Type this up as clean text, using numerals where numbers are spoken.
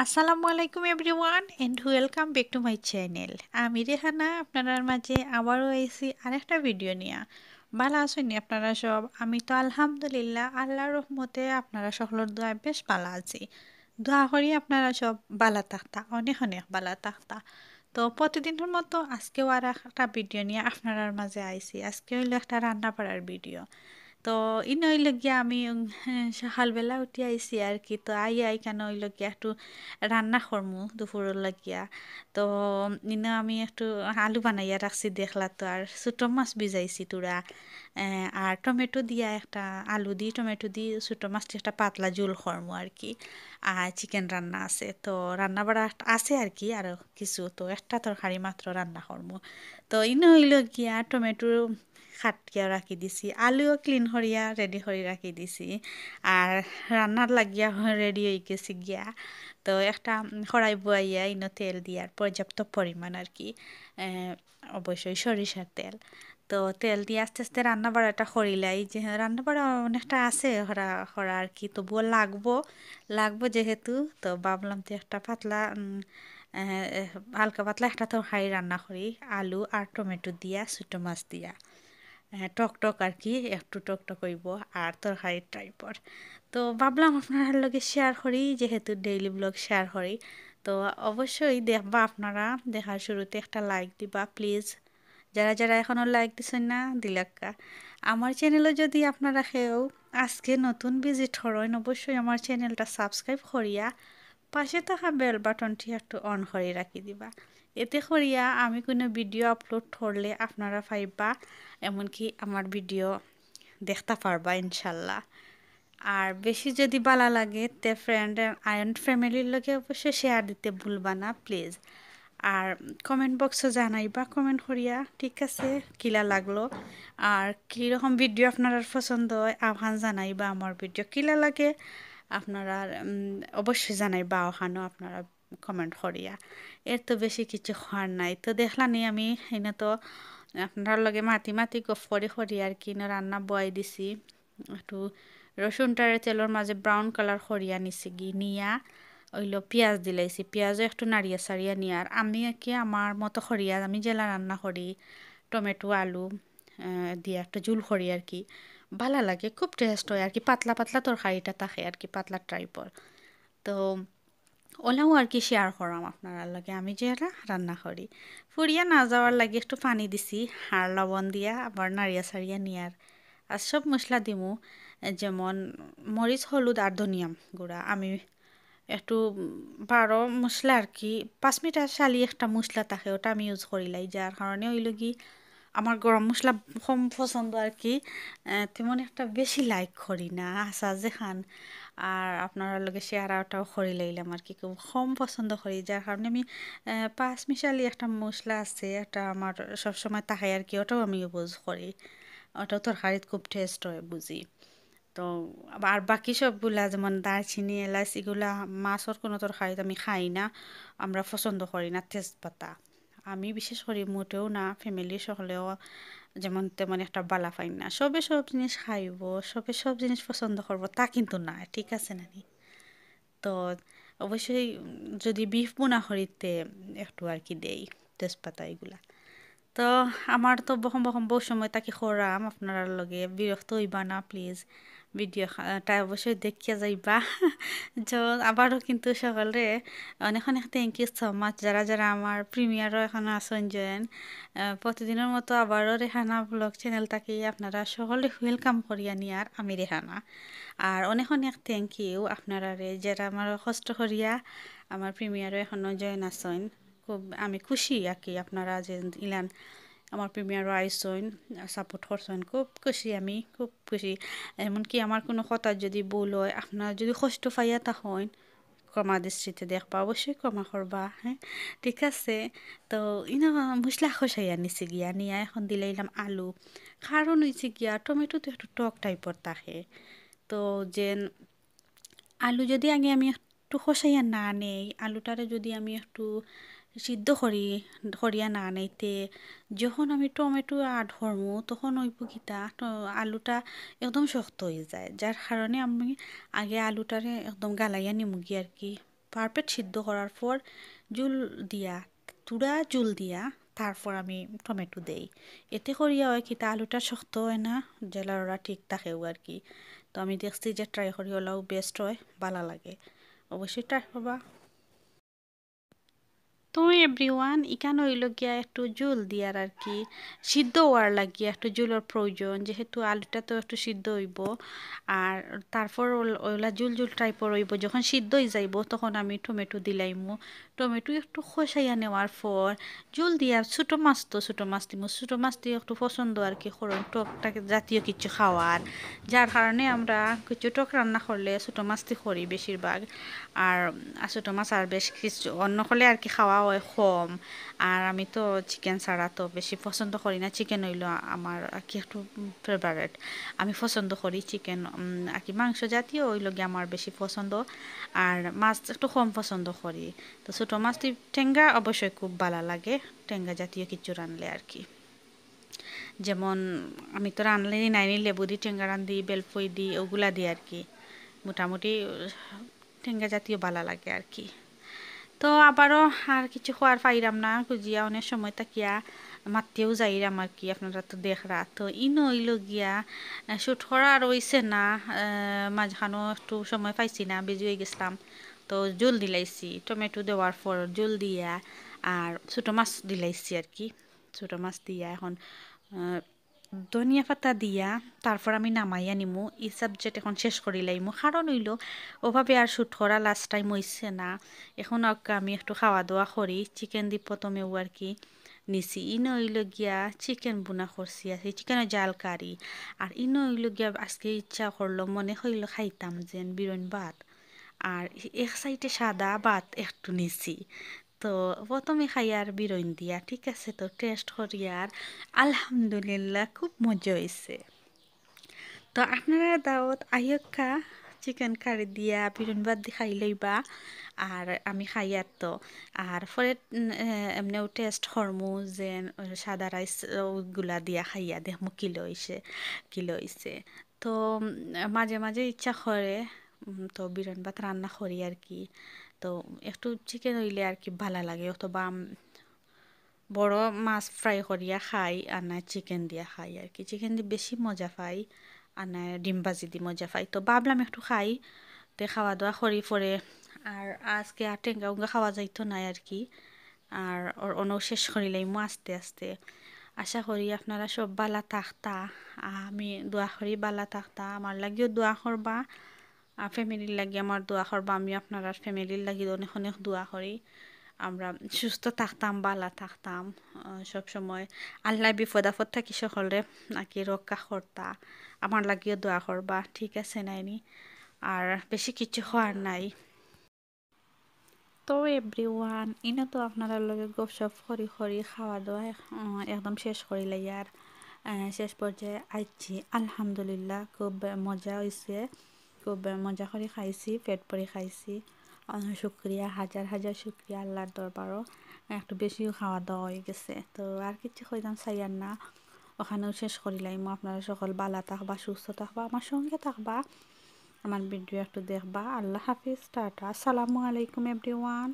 আসসালামু আলাইকুম everyone and welcome back to my channel. আমি রেহানা আপনার মাঝে আবারও আইছি আরেকটা ভিডিও নিয়ে। ভালো আছেন আপনারা সব? আমি তো আলহামদুলিল্লাহ আল্লাহর রহমতে আপনারা সকলের দোয়ায় বেশ ভালো আছি। দোয়া করি আপনারা সব ভালো থাকতা, অনেক অনেক ভালো থাকতা। তো প্রতিদিনের মতো আজকেও আর একটা ভিডিও নিয়ে আপনার মাঝে আইছি। আজকে হইলো একটা রান্না বাড়ার ভিডিও। তো ইন হইল গিয়া আমি সকালবেলা উঠি আইছি আর কি। তো আই কেন হইল গিয়া একটু রান্না করমু দুপুরের লাগিয়া। তো ইনো আমি একটু আলু বানাইয়া রাখছি দেখলা তো, আর ছোটো মাছ ভিজাইছি তুরা। আর টমেটো দিয়া একটা আলু দি টমেটো দি ছোটো মাছটি একটা পাতলা ঝোল করমু আর কি। আর চিকেন রান্না আছে, তো রান্না বাড়া আছে আর কি আরও কিছু, তো একটা তরকারি মাত্র রান্না করমু। তো ইনো হইল গিয়া টমেটো কাটিয়া রাখি দিছি, আলুও ক্লিন করিয়া রেডি করে রাখি দিছি। আর রান্নার লাগিয়া রেডি হয়ে গেছি গিয়া। তো একটা কড়াই বয়াইয়া ইনো তেল দিয়ার পর্যাপ্ত পরিমাণ আর কি। অবশ্যই সরিষার তেল। তো তেল দিয়ে আস্তে আস্তে রান্না বাড়াটা করিলাই, যে রান্না বাড়া অনেকটা আছে হরা করা আর কি, তবুও লাগবো যেহেতু। তো ভাবলাম যে একটা পাতলা হালকা পাতলা একটা তরকারি রান্না করি, আলু আর টমেটো দিয়া ছোটো মাছ দিয়া। টক টক আর কি, একটু টক টক হইব আর তরকারি টাইপর। তো ভাবলাম আপনার লগে শেয়ার করি, যেহেতু ডেইলি ব্লগ শেয়ার করি। তো অবশ্যই দেখবা আপনারা, দেখার শুরুতে একটা লাইক দিবা প্লিজ। যারা যারা এখনও লাইক দিছেন না দিলাক্কা। আমার চ্যানেলে যদি আপনারা কেউ আজকে নতুন ভিজিট করেন, অবশ্যই আমার চ্যানেলটা সাবস্ক্রাইব করিয়া পাশে থাকা বেল বাটনটি একটু অন করে রাখি দিবা। এতে করিয়া আমি কোনো ভিডিও আপলোড করলে আপনারা পাইবা, এমনকি আমার ভিডিও দেখতে পারবা ইনশাল্লাহ। আর বেশি যদি ভালো লাগে তে ফ্রেন্ড অ্যান্ড ফ্যামিলির লগে অবশ্যই শেয়ার দিতে ভুলবা না প্লিজ। আর কমেন্ট বক্সে জানাইবা কমেন্ট করিয়া, ঠিক আছে, কিলা লাগলো আর কীরকম ভিডিও আপনার পছন্দ হয় আহ্বান জানাইবা। আমার ভিডিও কিলা লাগে আপনারা অবশ্যই জানাইবা ওখানেও আপনারা কমেন্ট করিয়া। এর তো বেশি কিছু হওয়ার নাই। তো দেখলানি আমি এনে তো আপনার লগে মাতি মাতি গফ করি আর কি না রান্না বয়াই দিছি। একটু রসুনটারে তেলের মাঝে ব্রাউন কালার করিয়া নিছি নিয়া ওইলো পেঁয়াজ দিলাইছি, পেঁয়াজও একটু নাড়িয়া সারিয়া নিয়ে। আর আমি কি আমার মতো করিয়া আমি জেলা রান্না করি টমেটো আলু দিয়ে একটা ঝুল করি আর কি। ভালো লাগে, খুব টেস্ট হয় আর কি, পাতলা পাতলা তরকারিটা থাকে আর কি, পাতলা টাইপর। তো ওলাও আর কি শেয়ার করাম আপনার লাগে আমি যে এটা রান্না করি। ফুরিয়া না যাওয়ার লাগে একটু পানি দিছি আর লবণ দিয়া আবার নাড়িয়া সারিয়া নিয়ার। আর সব মশলা দিমু, যেমন মরিচ হলুদ আর ধনিয়া গুঁড়া। আমি একটু বারো মশলা আর কি 5 মিটার চালি একটা মশলা থাকে, ওটা আমি ইউজ করিলাই, যার কারণে হইল কি আমার গরম মশলা কম পছন্দ আর কি। তেমন একটা বেশি লাইক করি না আসা যে খান। আর আপনার লগে শেয়ার আউটটাও করে লইলাম আর কি, খুব কম পছন্দ করি, যার কারণে আমি 5 মিশালি একটা মশলা আছে, এটা আমার সবসময় তাকাই আর কি, ওটাও আমি ইউজ করি। ওটাও তরকারিত খুব টেস্ট হয় বুঝি। তো আর বাকি সবগুলা যেমন দারচিনি এলাচ এগুলা মাছের কোনো তরকারিত আমি খাই না, আমরা পছন্দ করি না। তেজপাতা আমি বিশেষ করি মোটেও না, ফ্যামিলির সকলেও যেমন তেমন একটা বালা পাই না। সবে সব জিনিস খাইব, সবে সব জিনিস পছন্দ করব তা কিন্তু না, ঠিক আছে নানি? তো অবশ্যই যদি বিফ বোনা করিতে একটু আর কি দেই তেজপাতা এগুলা। তো আমার তো বহম বহম বহু সময় তাকে খোরাম আপনার লগে, বিরক্ত হইবা না প্লিজ। ভিডিওটা অবশ্যই দেখিয়া যাইবা। তো আবারও কিন্তু সকলে অনেক অনেক থ্যাংক ইউ সো মাচ, যারা যারা আমার প্রিমিয়ারও এখন আসেন জয়েন। প্রতিদিনের মতো আবারও রেহানা ব্লগ চ্যানেলটাকে আপনারা সকলে ওয়েলকাম করিয়া নিয়ার আমি রেহানা। আর অনেক অনেক থ্যাংক ইউ আপনারা যারা আমার কষ্ট করিয়া আমার প্রিমিয়ারও এখনও জয়েন আসেন। খুব আমি খুশি আর কি, আপনারা যে ইলান আমার প্রিমিয়ারও আইসইন সাপোর্ট করছেন, খুব খুশি, আমি খুব খুশি। এমনকি আমার কোনো কথা যদি ভুল হয়, আপনারা যদি কষ্ট পাইয়া তখন ক্ষমা দৃষ্টিতে দেখবা, অবশ্যই ক্ষমা করবা, হ্যাঁ, ঠিক আছে? তো ইনা মশলা খসাইয়া নিছি গিয়া নিয়া এখন দিলাইলাম আলু। কারণ হয়েছে গিয়া টমেটো তো একটু টক টাইপর থাকে। তো যে আলু যদি আগে আমি একটু খসাইয়া না নেই, আলুটারে যদি আমি একটু সিদ্ধ করিয়া না নেইতে, যখন আমি টমেটো আড করমু তখন ওই পুকিটা আলুটা একদম শক্ত হয়ে যায়, যার কারণে আমি আগে আলুটারে একদম গালাইয়া নিমুগি আর কি, পারফেক্ট সিদ্ধ করার পর জুল দিয়া তুড়া জুল দিয়া তারপর আমি টমেটো দেই। এতে করিয়া হয় কি তা আলুটা শক্ত হয় না, জেলাররা ঠিক থাকেও আর কি। তো আমি দেখছি যে ট্রাই করি ওলাও বেস্ট হয়, ভালো লাগে। অবশ্যই ট্রাই করবা। তো এভরিওয়ান এখানে হইল গিয়া একটু জুল দিয়ার আর কি, সিদ্ধ হওয়ার লাগিয়া একটু জুলের প্রয়োজন, যেহেতু আলুটা তো একটু সিদ্ধ হইব। আর তারপর ওইলা জুল জুল টাইপের হইব, যখন সিদ্ধ হয়ে যাইব তখন আমি টমেটো দিলাইমু। টমেটো একটু খসাইয়া নেওয়ার পর জুল দিয়া ছোটো মাছ, তো ছোটো মাছ দিমু। ছোটো মাছ দিয়ে একটু পছন্দ আর কি, করুন টকটাক জাতীয় কিছু খাওয়ার, যার কারণে আমরা কিছু টক রান্না করলে ছোটো মাছটি করি বেশিরভাগ। আর ছোটো মাছ আর বেশ কিছু অন্য হলে আর কি খাওয়া হয় কম। আর আমি তো চিকেন ছাড়া তো বেশি পছন্দ করি না, চিকেন হইলো আমার আর কি একটু ফেভারেট। আমি পছন্দ করি চিকেন আর কি, মাংস জাতীয় হইলো গিয়ে আমার বেশি পছন্দ। আর মাছ একটু কম পছন্দ করি। তো ছোটো মাছটি টেঙ্গা অবশ্যই খুব ভালো লাগে, টেঙ্গা জাতীয় কিছু রানলে আর কি। যেমন আমি তো রানলে নাইনি লেবু দি টেঙ্গা রান্ধি, বেলফই দি, ওগুলা দিই আর কি। মোটামুটি টেঙ্গা জাতীয় ভালো লাগে আর কি। তো আবারও আর কিছু খোয়ার পাইরাম না, খুঁজিয়া অনেক সময় তাকিয়া মাতিও যাইরাম আর কি, আপনারা তো দেখরা। তো ইনো হইল গিয়া শুট করা আর হইছে না, মাঝখানেও একটু সময় পাইছি না, বিজি হয়ে গেছিলাম। তো জল দিলাইছি টমেটো দেওয়ার পর, জল দিয়া আর ছোটো মাছ দিলাইছি আর কি। ছোটো মাছ দিয়া এখন ধনিয়া পাতা দিয়া তারপর আমি নামাইয়া নিমু। এই সাবজেক্ট এখন শেষ করি লাইমু, কারণ হইল ওভাবে আর শুট করা লাস্ট টাইম হইছে না। এখন আমি একটু খাওয়া দাওয়া করি। চিকেন দি প্রথমেও আর কি নিছি। ইনো হইল গিয়া চিকেন বুনা করছি আর চিকেনের জাল কারি। আর ইনো হইল গিয়া আজকে ইচ্ছা করলো, মনে হইল খাইতাম যেন বিরন ভাত। আর এক সাইডে সাদা ভাত একটু নিছি। তো প্রথমে খাই আর বিরন দিয়া, ঠিক আছে, তো টেস্ট করি আর আলহামদুলিল্লাহ খুব মজা হয়েছে। তো আপনারা দাওয়াত আইয়ক্কা চিকেন কারি দিয়া বিরন ভাত দি খাই লইবা। আর আমি খাই আর তো আর পরে এমনিও টেস্ট হরমু যে সাদা রাইস গুলা দিয়া খাইয়া দেখমু কিলো হইছে। তো মাঝে মাঝে ইচ্ছা করে তো বিরন ভাত রান্না করি আর কি। তো একটু চিকেন হইলে আর কি ভালো লাগে, অথবা বড় মাছ ফ্রাই করিয়া খাই, আর না চিকেন দিয়া খাই আর কি। চিকেন দিয়ে বেশি মজা পাই, আর না ডিম ভাজি দিয়ে মজা পাই। তো ভাবলাম একটু খাই, তে খাওয়া দাওয়া করি পরে। আর আজকে আর টেঙ্গা উঙ্গা খাওয়া যাইতো না আর কি। আর ওর অন্য শেষ করিলাম আস্তে আস্তে। আশা করি আপনারা সব বালা থাকতা, আমি দোয়া করি বালা থাকতা, আমার লাগিও দোয়া করবা। ফ্যামিলির লাগি আমার দোয়া করবা, আমি আপনার ফ্যামিলির লাগি অনেক অনেক দোয়া করি। আমরা সুস্থ থাকতাম, বালা থাকতাম সব সময়। আল্লাহ বিপদ আপদ থাকি সকলে নাকি রক্ষা করতা। আমার লাগিও দোয়া করবা, ঠিক আছে নাইনি? আর বেশি কিছু হওয়ার নাই। তো এভরিওয়ান ইনো তো আপনারা লগে গপসপ করি করি খাওয়া দাওয়া একদম শেষ করিলাই। আর শেষ পর্যায়ে আইছি, আলহামদুলিল্লাহ খুব মজা হয়েছে, খুব মজা করে খাইছি, পেট ভরে খাইছি। শুক্রিয়া, হাজার হাজার শুক্রিয়া আল্লাহর দরবারও। একটু বেশিও খাওয়া দাওয়া হয়ে গেছে, তো আর কিছু কইতাম চাইয়ার না, ওখানেও শেষ করিলাম। আপনারা সকল বালা থাকবা, সুস্থ থাকবা, আমার সঙ্গে থাকবা, আমার ভিডিও একটু দেখবা। আল্লাহ হাফিজ, টাটা, আসসালামু আলাইকুম এভরিওয়ান।